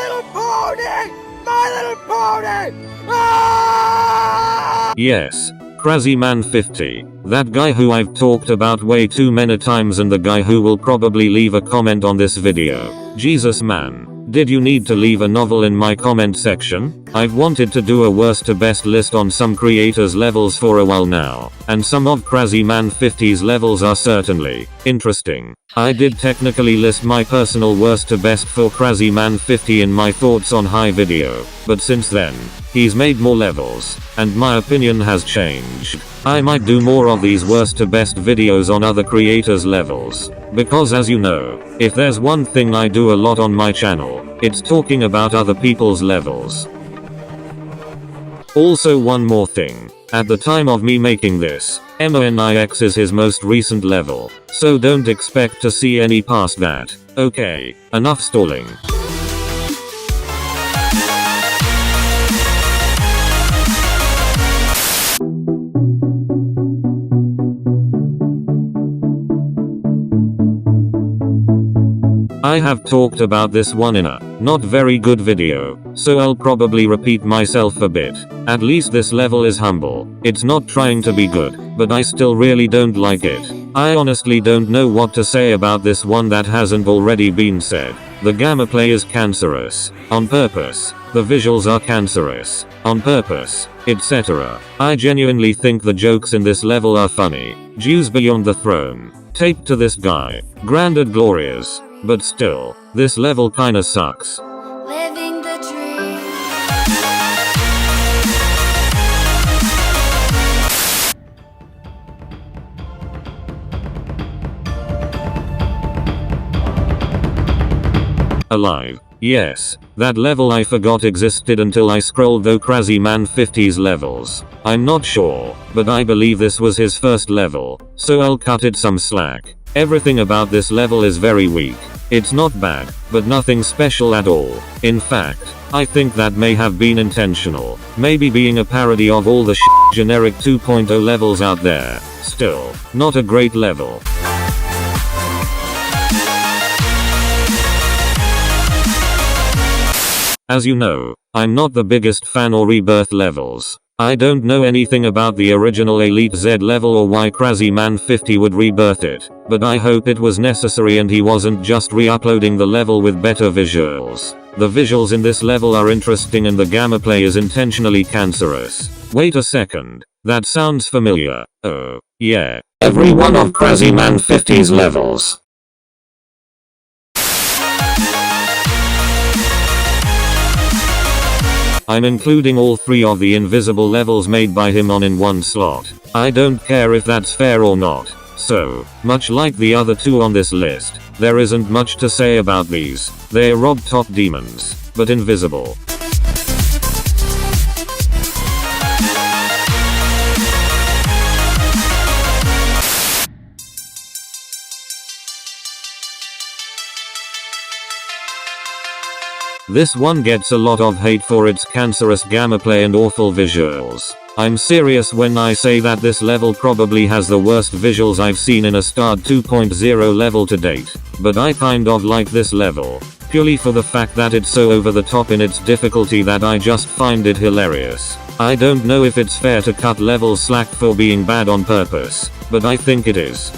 Little Pony! My Little Pony! Ah! Yes. Krazyman50. That guy who I've talked about way too many times and the guy who will probably leave a comment on this video. Jesus man. Did you need to leave a novel in my comment section? I've wanted to do a worst to best list on some creators' levels for a while now, and some of Krazyman50's levels are certainly interesting. I did technically list my personal worst to best for Krazyman50 in my thoughts on high video, but since then, he's made more levels, and my opinion has changed. I might do more of these worst to best videos on other creators' levels, because as you know, if there's one thing I do a lot on my channel, it's talking about other people's levels. Also one more thing. At the time of me making this, MONIX is his most recent level, so don't expect to see any past that. Okay, enough stalling. I have talked about this one in a not very good video, so I'll probably repeat myself a bit. At least this level is humble. It's not trying to be good, but I still really don't like it. I honestly don't know what to say about this one that hasn't already been said. The gameplay is cancerous. On purpose. The visuals are cancerous. On purpose. Etc. I genuinely think the jokes in this level are funny. Jews beyond the throne. Taped to this guy. Granted glorious. But still, this level kinda sucks. Living the dream. Alive. Yes, that level I forgot existed until I scrolled through Krazyman50's levels. I'm not sure, but I believe this was his first level, so I'll cut it some slack. Everything about this level is very weak. It's not bad, but nothing special at all. In fact, I think that may have been intentional. Maybe being a parody of all the generic 2.0 levels out there. Still, not a great level. As you know, I'm not the biggest fan of rebirth levels. I don't know anything about the original Elite Z level or why Krazyman50 would rebirth it, but I hope it was necessary and he wasn't just re-uploading the level with better visuals. The visuals in this level are interesting and the gameplay is intentionally cancerous. Wait a second. That sounds familiar. Oh, yeah. Every one of Krazyman50's levels. I'm including all 3 of the invisible levels made by him on in one slot. I don't care if that's fair or not. So, much like the other 2 on this list, there isn't much to say about these. They're Rob Top demons, but invisible. This one gets a lot of hate for its cancerous gameplay and awful visuals. I'm serious when I say that this level probably has the worst visuals I've seen in a starred 2.0 level to date. But I kind of like this level, purely for the fact that it's so over the top in its difficulty that I just find it hilarious. I don't know if it's fair to cut levels slack for being bad on purpose, but I think it is.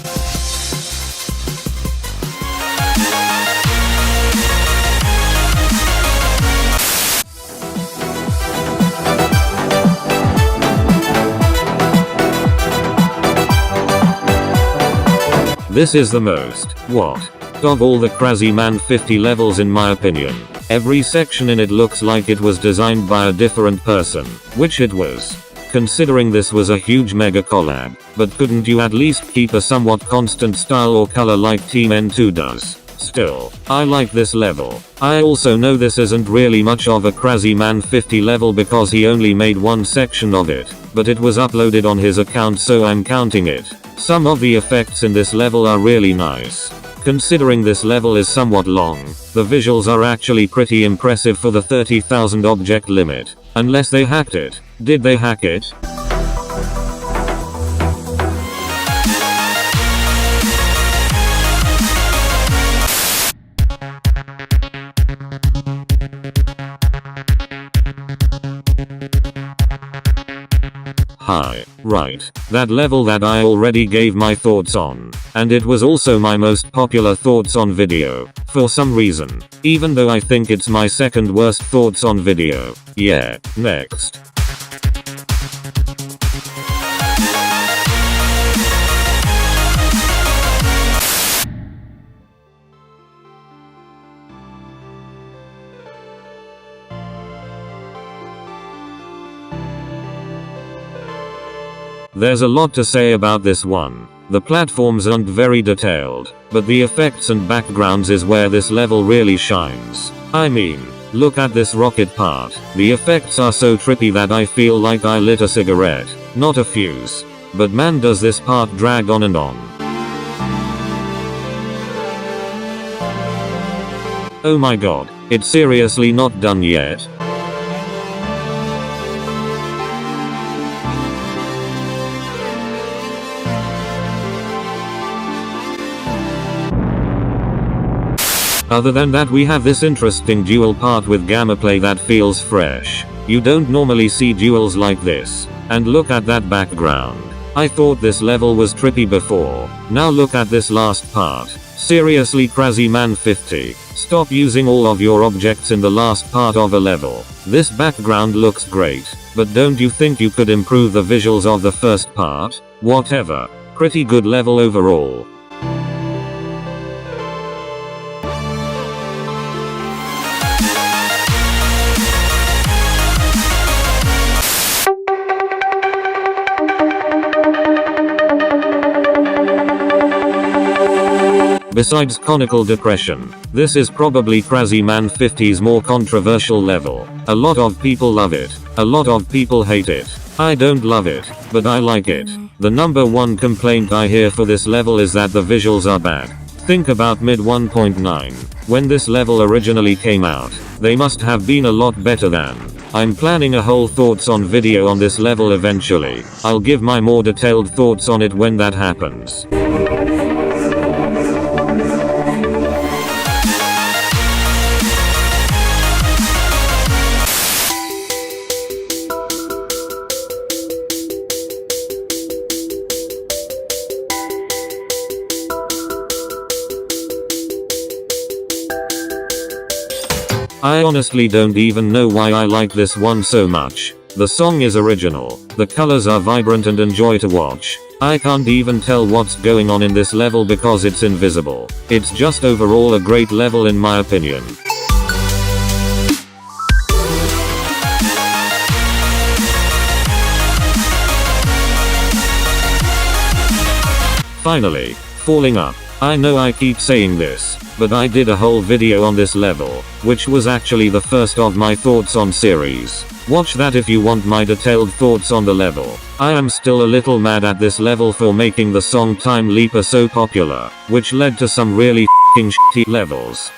This is the most, of all the Krazyman50 levels in my opinion. Every section in it looks like it was designed by a different person, which it was. Considering this was a huge mega collab, but couldn't you at least keep a somewhat constant style or color like Team N2 does? Still, I like this level. I also know this isn't really much of a Krazyman50 level because he only made one section of it, but it was uploaded on his account so I'm counting it. Some of the effects in this level are really nice. Considering this level is somewhat long, the visuals are actually pretty impressive for the 30,000 object limit. Unless they hacked it. Did they hack it? Hi. Right. That level that I already gave my thoughts on. And it was also my most popular thoughts on video. For some reason. Even though I think it's my second worst thoughts on video. Yeah. Next. There's a lot to say about this one. The platforms aren't very detailed, but the effects and backgrounds is where this level really shines. I mean, look at this rocket part. The effects are so trippy that I feel like I lit a cigarette, not a fuse. But man, does this part drag on and on. Oh my god, it's seriously not done yet? Other than that, we have this interesting duel part with gamma play that feels fresh. You don't normally see duels like this. And look at that background. I thought this level was trippy before. Now look at this last part. Seriously, Krazyman50, stop using all of your objects in the last part of a level. This background looks great, but don't you think you could improve the visuals of the first part? Whatever. Pretty good level overall. Besides conical depression, this is probably Krazyman50's more controversial level. A lot of people love it. A lot of people hate it. I don't love it, but I like it. The number one complaint I hear for this level is that the visuals are bad. Think about mid 1.9. When this level originally came out, they must have been a lot better than. I'm planning a whole thoughts on video on this level eventually. I'll give my more detailed thoughts on it when that happens. I honestly don't even know why I like this one so much. The song is original, the colors are vibrant and enjoy to watch. I can't even tell what's going on in this level because it's invisible. It's just overall a great level in my opinion. Finally, falling up. I know I keep saying this, but I did a whole video on this level, which was actually the first of my thoughts on series. Watch that if you want my detailed thoughts on the level. I am still a little mad at this level for making the song Time Leaper so popular, which led to some really f***ing shitty levels.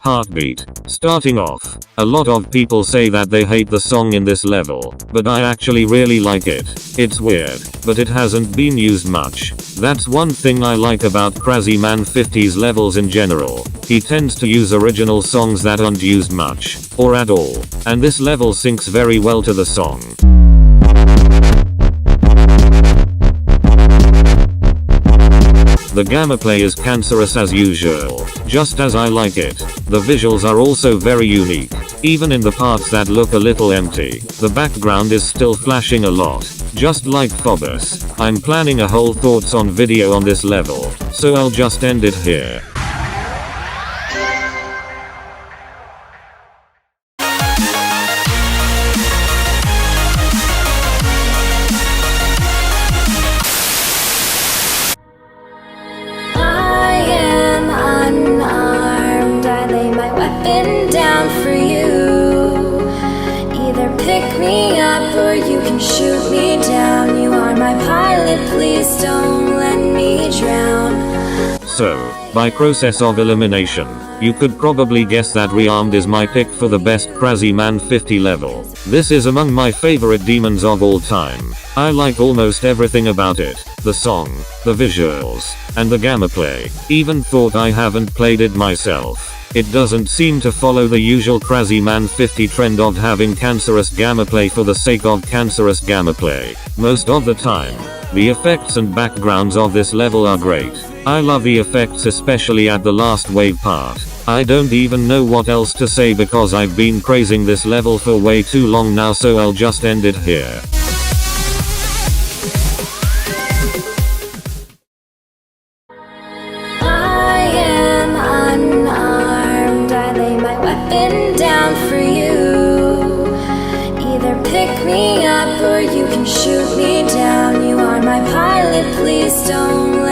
Heartbeat. Starting off, a lot of people say that they hate the song in this level, but I actually really like it. It's weird, but it hasn't been used much. That's one thing I like about Krazyman50's levels in general. He tends to use original songs that aren't used much, or at all, and this level syncs very well to the song. The gamma play is cancerous as usual, just as I like it. The visuals are also very unique. Even in the parts that look a little empty, the background is still flashing a lot, just like Phobos. I'm planning a whole thoughts on video on this level, so I'll just end it here. Down for you. Either pick me up or you can shoot me down. You are my pilot, please don't let me drown. So, by process of elimination, you could probably guess that Rearmed is my pick for the best Krazyman50 level. This is among my favorite demons of all time. I like almost everything about it. The song, the visuals, and the gameplay. Even thought I haven't played it myself. It doesn't seem to follow the usual Krazyman50 trend of having cancerous gameplay for the sake of cancerous gameplay. Most of the time, the effects and backgrounds of this level are great. I love the effects, especially at the last wave part. I don't even know what else to say because I've been praising this level for way too long now, so I'll just end it here. I am unarmed. I lay my weapon down for you. Either pick me up or you can shoot me down. You are my pilot, please don't